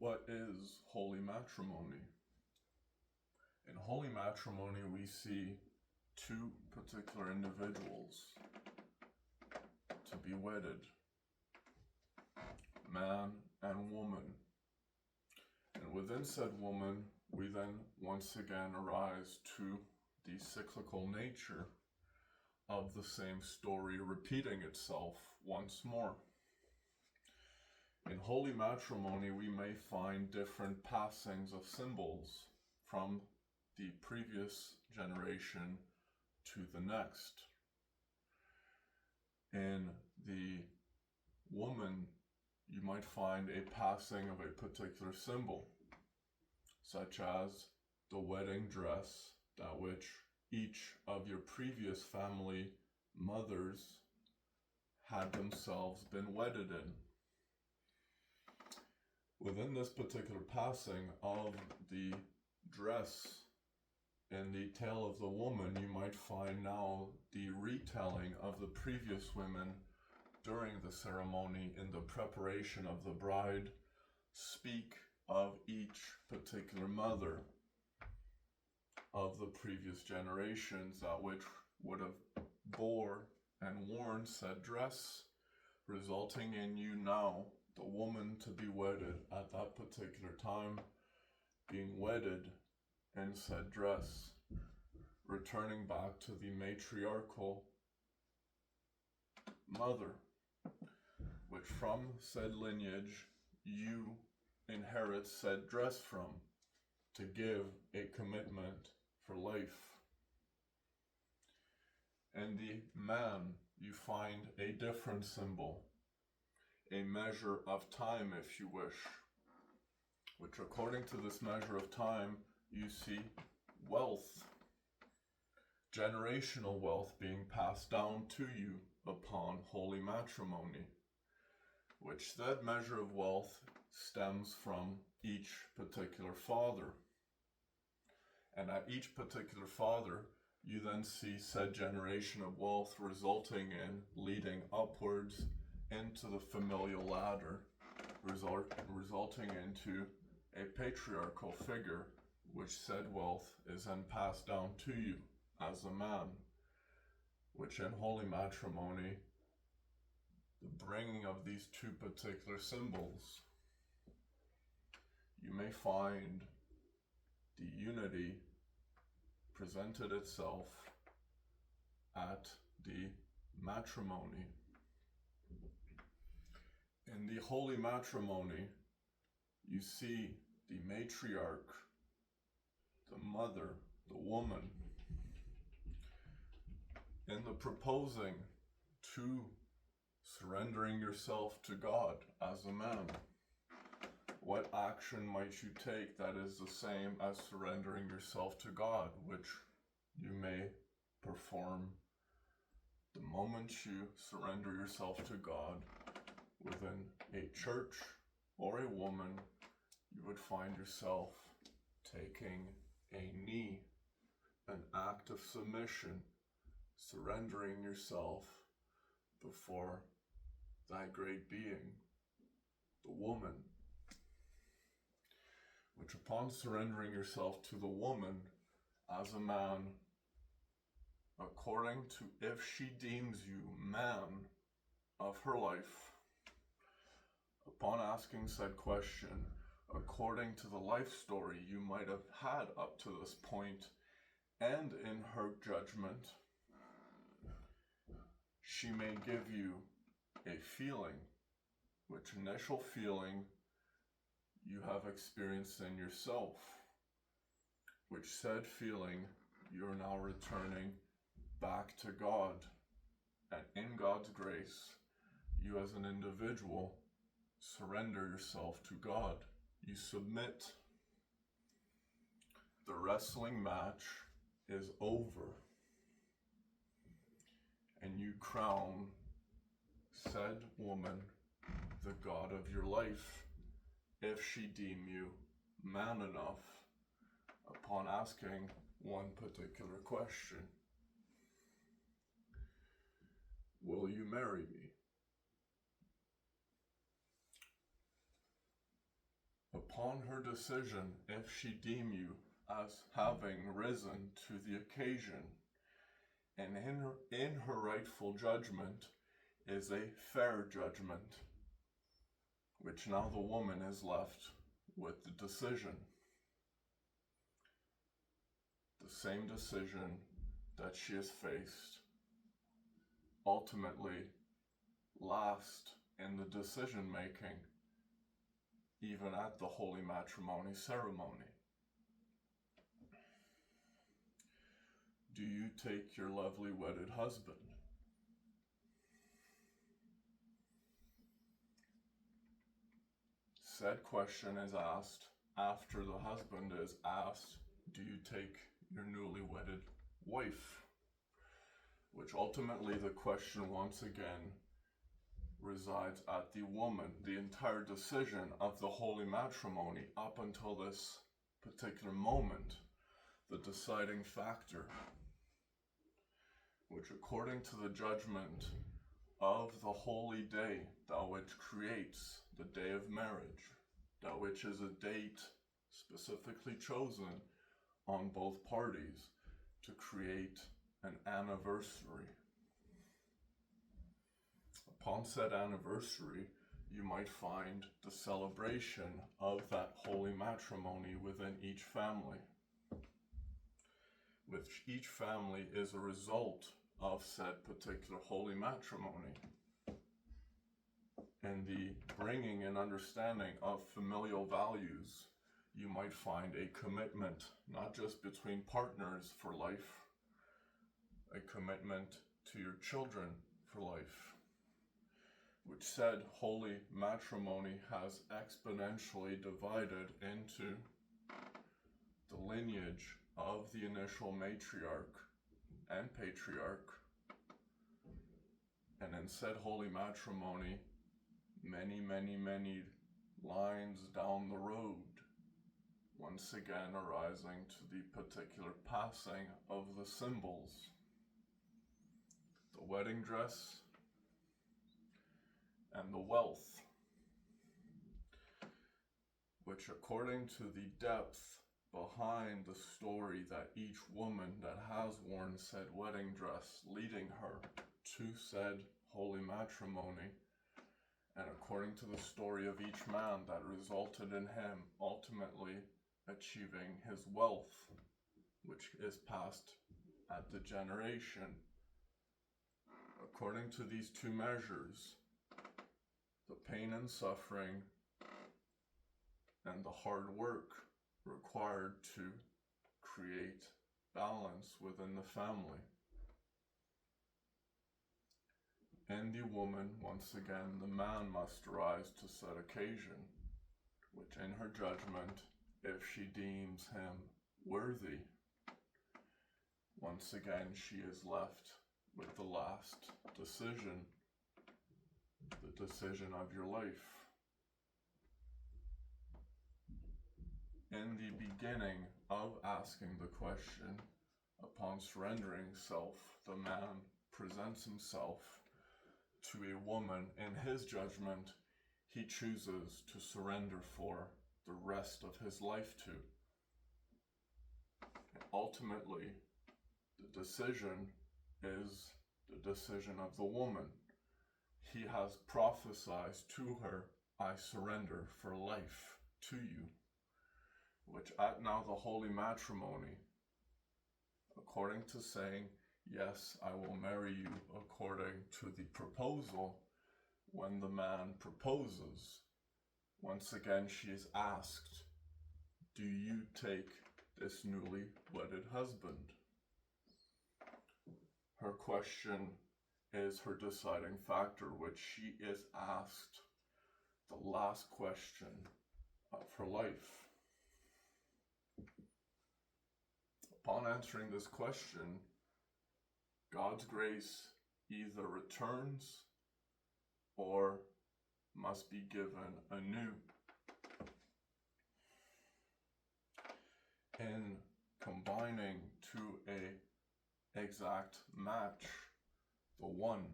What is holy matrimony? In holy matrimony, we see two particular individuals to be wedded, man and woman. And within said woman, we then once again arise to the cyclical nature of the same story repeating itself once more. In holy matrimony, we may find different passings of symbols from the previous generation to the next. In the woman, you might find a passing of a particular symbol, such as the wedding dress that which each of your previous family mothers had themselves been wedded in. Within this particular passing of the dress in the tale of the woman, you might find now the retelling of the previous women during the ceremony in the preparation of the bride speak of each particular mother of the previous generations that which would have bore and worn said dress, resulting in you now, the woman to be wedded at that particular time, being wedded in said dress, returning back to the matriarchal mother, which from said lineage you inherit said dress from, to give a commitment for life. In the man, you find a different symbol, a measure of time, if you wish, which according to this measure of time, you see wealth, generational wealth being passed down to you upon holy matrimony, which said measure of wealth stems from each particular father. And at each particular father, you then see said generation of wealth resulting in leading upwards into the familial ladder, resulting into a patriarchal figure, which said wealth is then passed down to you as a man, which in holy matrimony, the bringing of these two particular symbols, you may find the unity presented itself at the matrimony. In the holy matrimony, you see the matriarch, the mother, the woman, in the proposing to surrendering yourself to God as a man. What action might you take that is the same as surrendering yourself to God, which you may perform the moment you surrender yourself to God within a church or a woman? You would find yourself taking a knee, an act of submission, surrendering yourself before thy great being, the woman, which upon surrendering yourself to the woman as a man, according to if she deems you man of her life, upon asking said question, according to the life story you might have had up to this point, and in her judgment, she may give you a feeling, which initial feeling you have experienced in yourself, which said feeling you're now returning back to God, and in God's grace, you as an individual surrender yourself to God. You submit. The wrestling match is over, and you crown said woman the God of your life, if she deem you man enough, upon asking one particular question: will you marry me? upon her decision, if she deem you as having risen to the occasion, and in her rightful judgment is a fair judgment, which now the woman is left with the decision. The same decision that she has faced, ultimately last in the decision making, even at the holy matrimony ceremony. Do you take your lovely wedded husband? Said question is asked after the husband is asked, do you take your newly wedded wife? Which ultimately the question once again resides at the woman. The entire decision of the holy matrimony up until this particular moment, the deciding factor, which according to the judgment of the holy day, that which creates the day of marriage, that which is a date specifically chosen on both parties to create an anniversary. Upon said anniversary, you might find the celebration of that holy matrimony within each family, which each family is a result of said particular holy matrimony. In the bringing and understanding of familial values, you might find a commitment, not just between partners for life, a commitment to your children for life, which said holy matrimony has exponentially divided into the lineage of the initial matriarch and patriarch. And in said holy matrimony, many, many, many lines down the road, once again arising to the particular passing of the symbols. The wedding dress and the wealth, which according to the depth behind the story that each woman that has worn said wedding dress leading her to said holy matrimony, and according to the story of each man that resulted in him ultimately achieving his wealth, which is passed at the generation. According to these two measures, the pain and suffering and the hard work required to create balance within the family. In the woman, once again, the man must rise to said occasion, which in her judgment, if she deems him worthy, once again she is left with the last decision, the decision of your life. In the beginning of asking the question, upon surrendering self, the man presents himself to a woman in his judgment he chooses to surrender for the rest of his life to. And ultimately, the decision is the decision of the woman. He has prophesied to her, I surrender for life to you, which at now the holy matrimony, according to saying, yes, I will marry you according to the proposal, when the man proposes, once again she is asked, do you take this newly wedded husband? Her question is her deciding factor, which she is asked the last question of her life. Upon answering this question, God's grace either returns or must be given anew. In combining to a exact match, the one,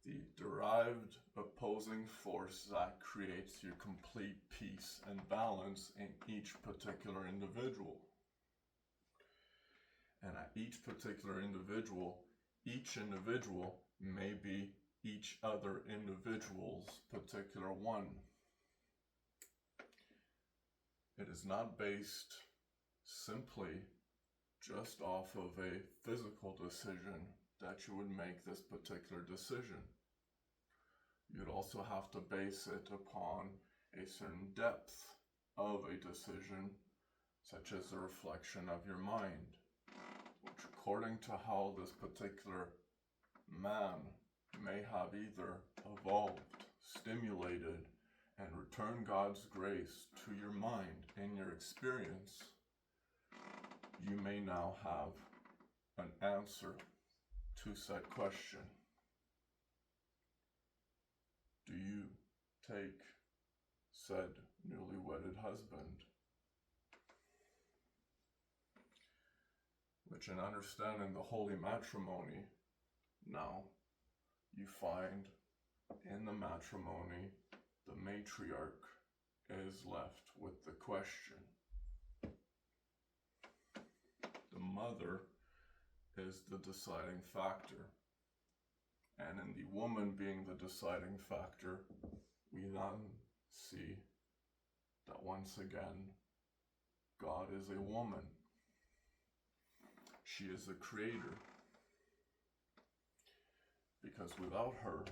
the derived opposing force that creates your complete peace and balance in each particular individual. And at each particular individual, each individual may be each other individual's particular one. It is not based simply just off of a physical decision that you would make this particular decision. You'd also have to base it upon a certain depth of a decision, such as the reflection of your mind, which according to how this particular man may have either evolved, stimulated, and returned God's grace to your mind in your experience, you may now have an answer to said question. Do you take said newly wedded husband? Which, in understanding the holy matrimony, now you find in the matrimony, the matriarch is left with the question. The mother is the deciding factor. And in the woman being the deciding factor, we then see that once again, God is a woman. She is the creator. Because without her,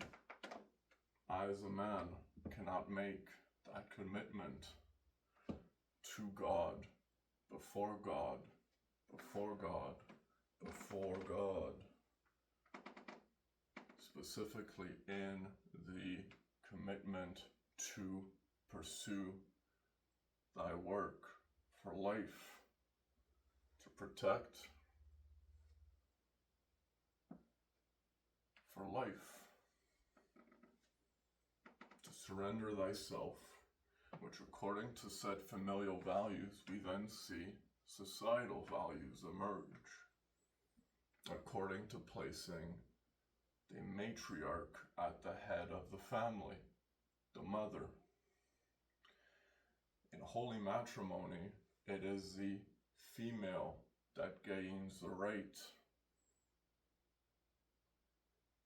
I as a man cannot make that commitment to God, before God, before God, before God. Specifically in the commitment to pursue thy work for life, to protect for life, to surrender thyself, which according to said familial values, we then see societal values emerge, according to placing the matriarch at the head of the family, the mother. In holy matrimony, it is the female that gains the right.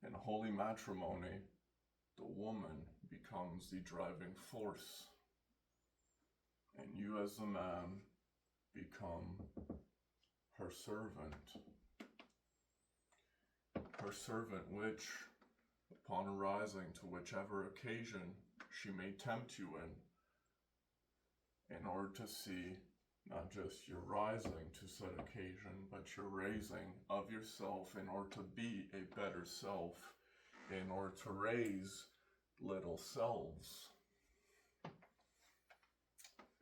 In holy matrimony, the woman becomes the driving force, and you as a man become her servant. Her servant which, upon arising to whichever occasion she may tempt you in order to see not just your rising to said occasion, but your raising of yourself in order to be a better self, in order to raise little selves.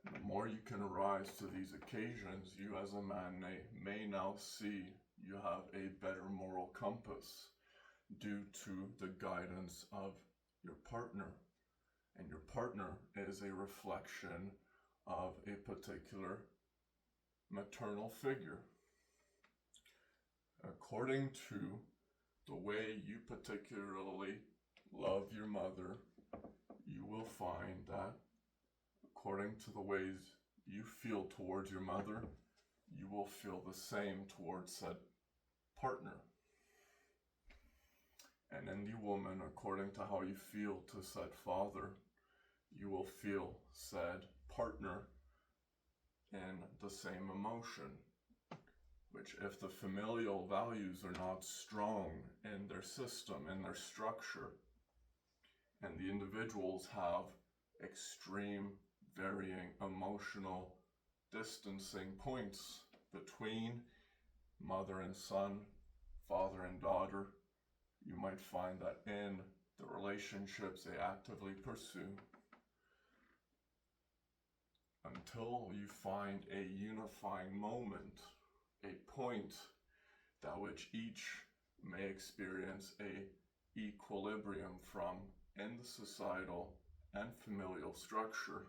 And the more you can arise to these occasions, you as a man may now see you have a better moral compass due to the guidance of your partner. And your partner is a reflection of a particular maternal figure. According to the way you particularly love your mother, you will find that according to the ways you feel towards your mother, you will feel the same towards said partner. And in the woman, according to how you feel to said father, you will feel said partner in the same emotion. Which, if the familial values are not strong in their system, in their structure, and the individuals have extreme varying emotional distancing points between mother and son, father and daughter, you might find that in the relationships they actively pursue, until you find a unifying moment, a point that which each may experience a equilibrium from in the societal and familial structure.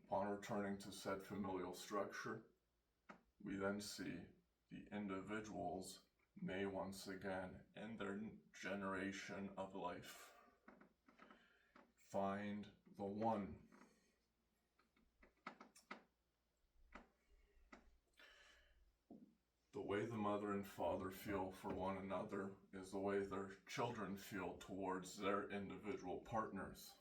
Upon returning to said familial structure, we then see the individuals may once again, in their generation of life, find the one. The way the mother and father feel for one another is the way their children feel towards their individual partners.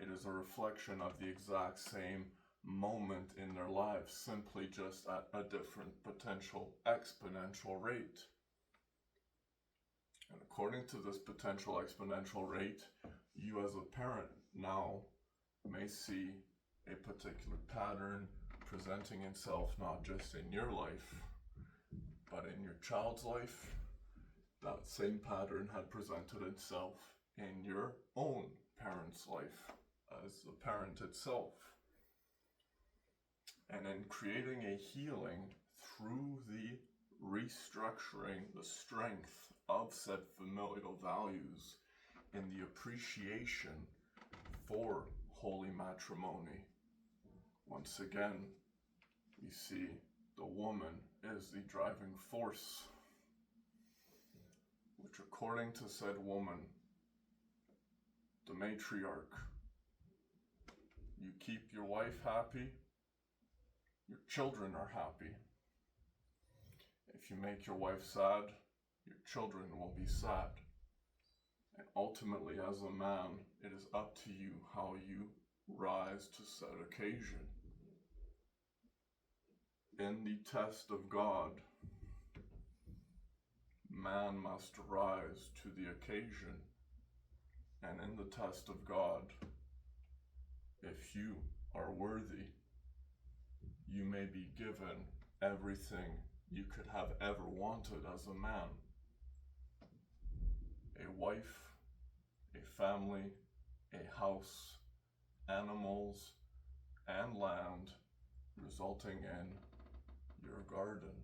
It is a reflection of the exact same moment in their lives, simply just at a different potential exponential rate. And according to this potential exponential rate, you as a parent now may see a particular pattern presenting itself not just in your life, but in your child's life. That same pattern had presented itself in your own parent's life as the parent itself. And in creating a healing through the restructuring the strength of said familial values in the appreciation for holy matrimony, once again, we see the woman is the driving force, which according to said woman, the matriarch, you keep your wife happy, your children are happy. If you make your wife sad, your children will be sad. And ultimately, as a man, it is up to you how you rise to said occasion. In the test of God, man must rise to the occasion. And in the test of God, if you are worthy, you may be given everything you could have ever wanted as a man. A wife, a family, a house, animals, and land, resulting in your garden.